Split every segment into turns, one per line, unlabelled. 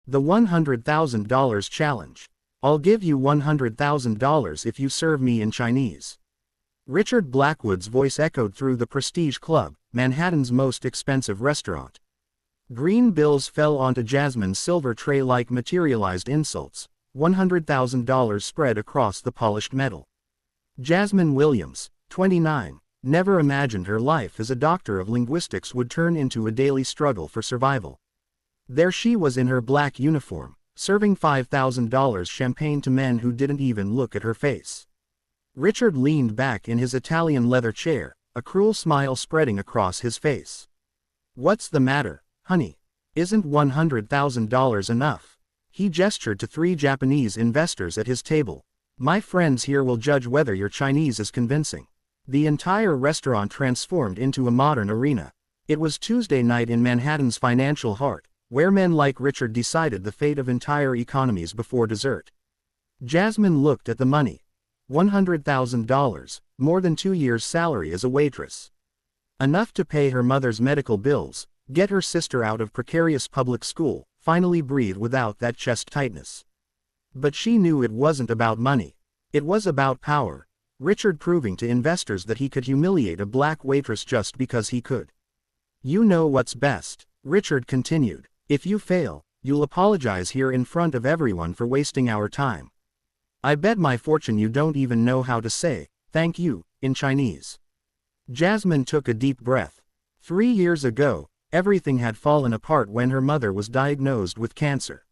The $100,000 challenge. I'll give you $100,000 if you serve me in Chinese. Richard Blackwood's voice echoed through the Prestige Club, Manhattan's most expensive restaurant. Green bills fell onto Jasmine's silver tray like materialized insults, $100,000 spread across the polished metal. Jasmine Williams, 29, never imagined her life as a doctor of linguistics would turn into a daily struggle for survival. There she was in her black uniform, serving $5,000 champagne to men who didn't even look at her face. Richard leaned back in his Italian leather chair, a cruel smile spreading across his face. "What's the matter, honey? Isn't $100,000 enough?" He gestured to 3 Japanese investors at his table. "My friends here will judge whether your Chinese is convincing." The entire restaurant transformed into a modern arena. It was Tuesday night in Manhattan's financial heart, where men like Richard decided the fate of entire economies before dessert. Jasmine looked at the money. $100,000, more than 2 years' salary as a waitress. Enough to pay her mother's medical bills, get her sister out of precarious public school, finally breathe without that chest tightness. But she knew it wasn't about money. It was about power. Richard proving to investors that he could humiliate a black waitress just because he could. "You know what's best," Richard continued. "If you fail, you'll apologize here in front of everyone for wasting our time. I bet my fortune you don't even know how to say, 'thank you,' in Chinese." Jasmine took a deep breath. 3 years ago, everything had fallen apart when her mother was diagnosed with cancer.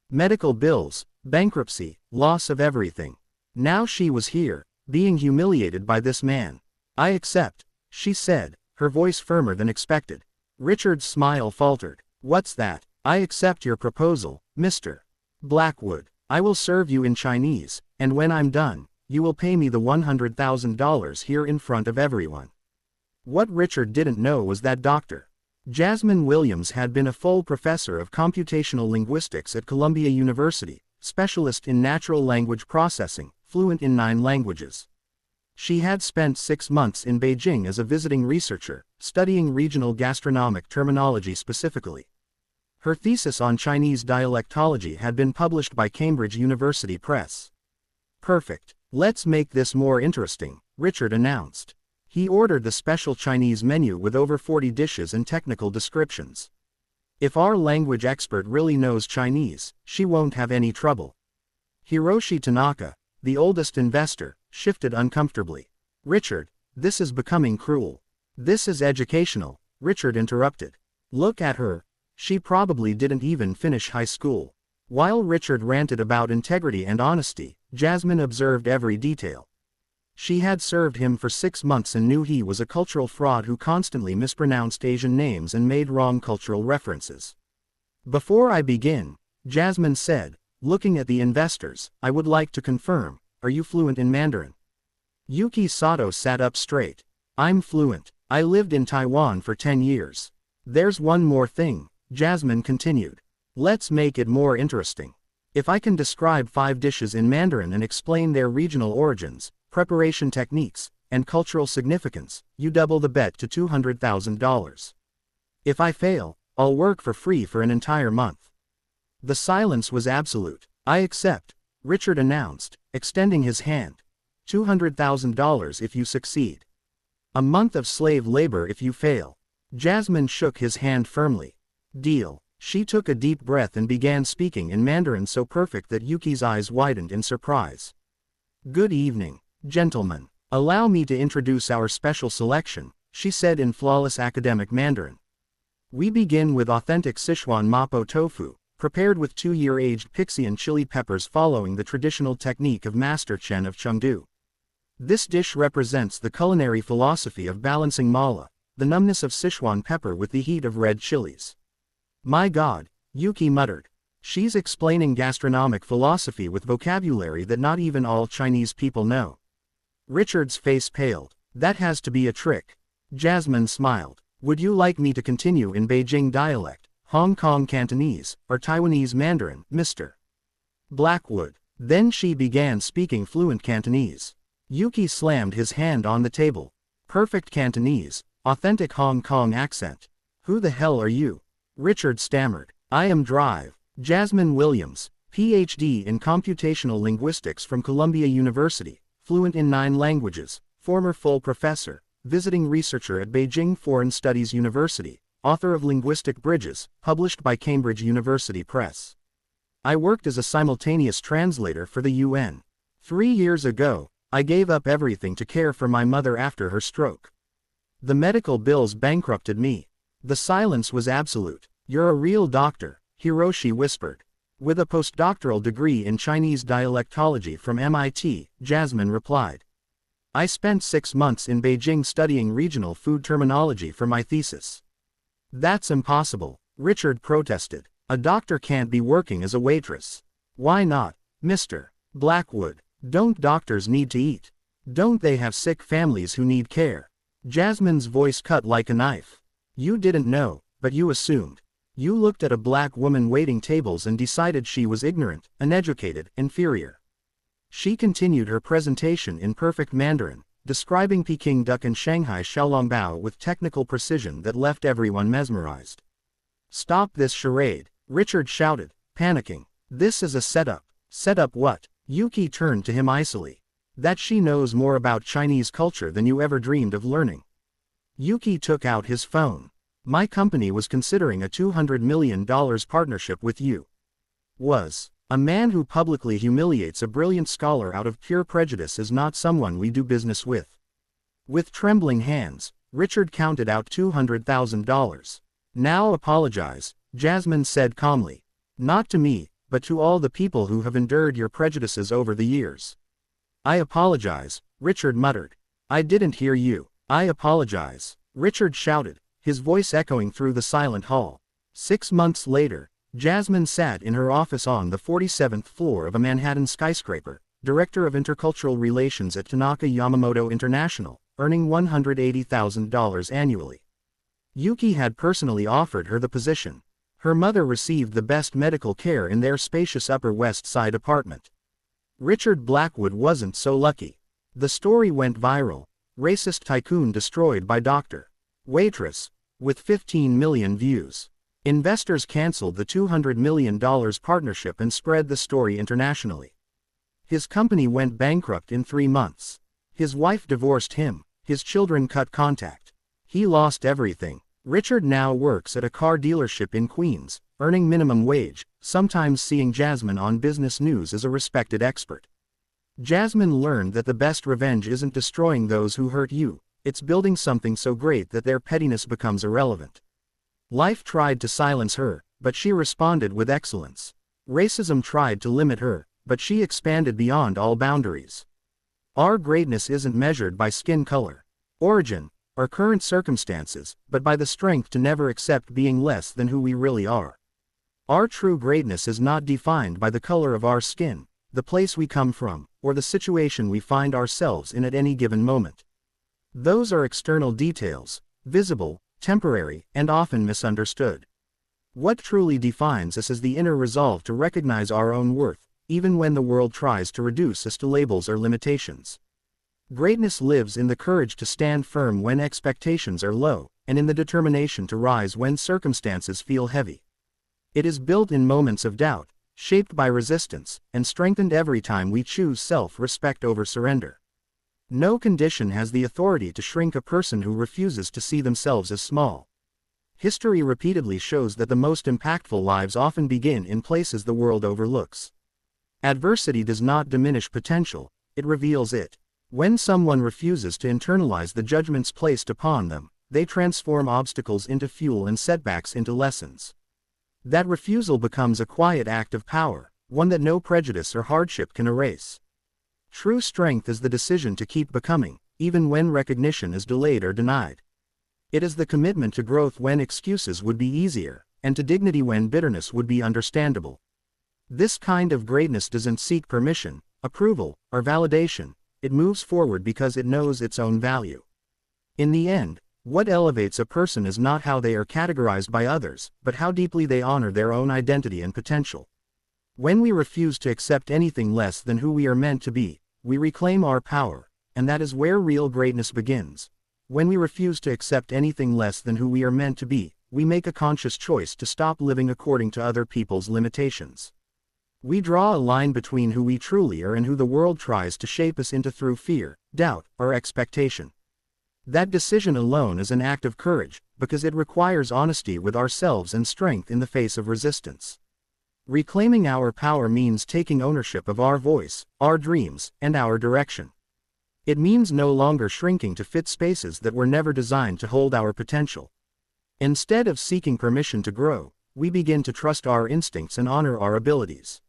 Medical bills, bankruptcy, loss of everything. Now she was here, being humiliated by this man. "I accept," she said, her voice firmer than expected. Richard's smile faltered. "What's that?" "I accept your proposal, Mr. Blackwood. I will serve you in Chinese, and when I'm done, you will pay me the $100,000 here in front of everyone." What Richard didn't know was that Dr. Jasmine Williams had been a full professor of computational linguistics at Columbia University, specialist in natural language processing, fluent in 9 languages. She had spent 6 months in Beijing as a visiting researcher, studying regional gastronomic terminology specifically. Her thesis on Chinese dialectology had been published by Cambridge University Press. "Perfect. Let's make this more interesting," Richard announced. He ordered the special Chinese menu with over 40 dishes and technical descriptions. "If our language expert really knows Chinese, she won't have any trouble." Hiroshi Tanaka, the oldest investor, shifted uncomfortably. "Richard, this is becoming cruel." "This is educational," Richard interrupted. "Look at her. She probably didn't even finish high school." While Richard ranted about integrity and honesty, Jasmine observed every detail. She had served him for 6 months and knew he was a cultural fraud who constantly mispronounced Asian names and made wrong cultural references. "Before I begin," Jasmine said, looking at the investors, "I would like to confirm, are you fluent in Mandarin?" Yuki Sato sat up straight. "I'm fluent. I lived in Taiwan for 10 years. There's one more thing," Jasmine continued. "Let's make it more interesting. If I can describe 5 dishes in Mandarin and explain their regional origins, preparation techniques, and cultural significance, you double the bet to $200,000. If I fail, I'll work for free for an entire month." The silence was absolute. "I accept," Richard announced, extending his hand. $200,000 if you succeed. A month of slave labor if you fail. Jasmine shook his hand firmly. "Deal." She took a deep breath and began speaking in Mandarin so perfect that Yuki's eyes widened in surprise. "Good evening, gentlemen. Allow me to introduce our special selection," she said in flawless academic Mandarin. "We begin with authentic Sichuan mapo tofu, prepared with 2-year-aged Pixian chili peppers following the traditional technique of Master Chen of Chengdu. This dish represents the culinary philosophy of balancing mala, the numbness of Sichuan pepper with the heat of red chilies." "My God," Yuki muttered. "She's explaining gastronomic philosophy with vocabulary that not even all Chinese people know." Richard's face paled. "That has to be a trick." Jasmine smiled. "Would you like me to continue in Beijing dialect, Hong Kong Cantonese, or Taiwanese Mandarin, Mr. Blackwood?" Then she began speaking fluent Cantonese. Yuki slammed his hand on the table. "Perfect Cantonese, authentic Hong Kong accent. Who the hell are you?" Richard stammered. "I am Drive, Jasmine Williams, Ph.D. in computational linguistics from Columbia University, fluent in 9 languages, former full professor, visiting researcher at Beijing Foreign Studies University, author of Linguistic Bridges, published by Cambridge University Press. I worked as a simultaneous translator for the UN. 3 years ago, I gave up everything to care for my mother after her stroke. The medical bills bankrupted me. The silence was absolute. You're a real doctor, Hiroshi whispered. With a postdoctoral degree in Chinese dialectology from MIT, Jasmine replied. I spent 6 months in Beijing studying regional food terminology for my thesis. That's impossible, Richard protested. A doctor can't be working as a waitress. Why not, Mr. Blackwood? Don't doctors need to eat? Don't they have sick families who need care? Jasmine's voice cut like a knife. You didn't know, but you assumed. You looked at a black woman waiting tables and decided she was ignorant, uneducated, inferior. She continued her presentation in perfect Mandarin, describing Peking duck and Shanghai xiaolongbao with technical precision that left everyone mesmerized. Stop this charade, Richard shouted, panicking. This is a setup. Setup what? Yuki turned to him icily. That she knows more about Chinese culture than you ever dreamed of learning. Yuki took out his phone. My company was considering a $200 million partnership with you. A man who publicly humiliates a brilliant scholar out of pure prejudice is not someone we do business with. With trembling hands, Richard counted out $200,000. Now apologize, Jasmine said calmly. Not to me, but to all the people who have endured your prejudices over the years. I apologize, Richard muttered. I didn't hear you. I apologize, Richard shouted, his voice echoing through the silent hall. 6 months later, Jasmine sat in her office on the 47th floor of a Manhattan skyscraper, Director of Intercultural Relations at Tanaka Yamamoto International, earning $180,000 annually. Yuki had personally offered her the position. Her mother received the best medical care in their spacious Upper West Side apartment. Richard Blackwood wasn't so lucky. The story went viral. Racist tycoon destroyed by Dr. Waitress, with 15 million views. Investors canceled the $200 million partnership and spread the story internationally. His company went bankrupt in 3 months. His wife divorced him, his children cut contact. He lost everything. Richard now works at a car dealership in Queens, earning minimum wage, sometimes seeing Jasmine on business news as a respected expert. Jasmine learned that the best revenge isn't destroying those who hurt you, it's building something so great that their pettiness becomes irrelevant. Life tried to silence her, but she responded with excellence. Racism tried to limit her, but she expanded beyond all boundaries. Our greatness isn't measured by skin color, origin, or current circumstances, but by the strength to never accept being less than who we really are. Our true greatness is not defined by the color of our skin, the place we come from, or the situation we find ourselves in at any given moment. Those are external details, visible, temporary, and often misunderstood. What truly defines us is the inner resolve to recognize our own worth, even when the world tries to reduce us to labels or limitations. Greatness lives in the courage to stand firm when expectations are low, and in the determination to rise when circumstances feel heavy. It is built in moments of doubt, shaped by resistance, and strengthened every time we choose self-respect over surrender. No condition has the authority to shrink a person who refuses to see themselves as small. History repeatedly shows that the most impactful lives often begin in places the world overlooks. Adversity does not diminish potential, it reveals it. When someone refuses to internalize the judgments placed upon them, they transform obstacles into fuel and setbacks into lessons. That refusal becomes a quiet act of power, one that no prejudice or hardship can erase. True strength is the decision to keep becoming, even when recognition is delayed or denied. It is the commitment to growth when excuses would be easier, and to dignity when bitterness would be understandable. This kind of greatness doesn't seek permission, approval, or validation, it moves forward because it knows its own value. In the end, what elevates a person is not how they are categorized by others, but how deeply they honor their own identity and potential. When we refuse to accept anything less than who we are meant to be, we reclaim our power, and that is where real greatness begins. When we refuse to accept anything less than who we are meant to be, we make a conscious choice to stop living according to other people's limitations. We draw a line between who we truly are and who the world tries to shape us into through fear, doubt, or expectation. That decision alone is an act of courage, because it requires honesty with ourselves and strength in the face of resistance. Reclaiming our power means taking ownership of our voice, our dreams, and our direction. It means no longer shrinking to fit spaces that were never designed to hold our potential. Instead of seeking permission to grow, we begin to trust our instincts and honor our abilities.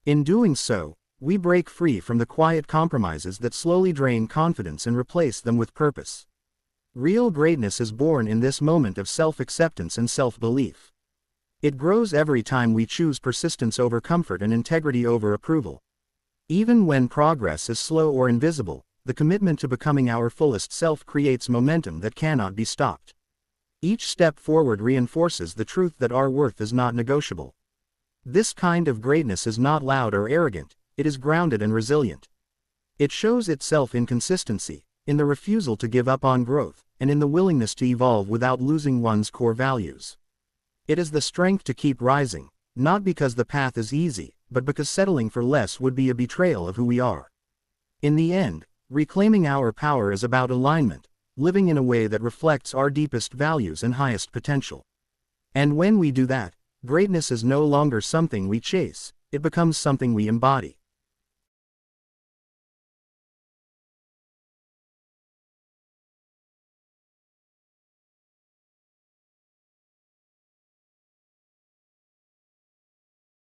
In doing so, we break free from the quiet compromises that slowly drain confidence and replace them with purpose. Real greatness is born in this moment of self-acceptance and self-belief. It grows every time we choose persistence over comfort and integrity over approval. Even when progress is slow or invisible, the commitment to becoming our fullest self creates momentum that cannot be stopped. Each step forward reinforces the truth that our worth is not negotiable. This kind of greatness is not loud or arrogant, it is grounded and resilient. It shows itself in consistency, in the refusal to give up on growth, and in the willingness to evolve without losing one's core values. It is the strength to keep rising, not because the path is easy, but because settling for less would be a betrayal of who we are. In the end, reclaiming our power is about alignment, living in a way that reflects our deepest values and highest potential. And when we do that, greatness is no longer something we chase, it becomes something we embody.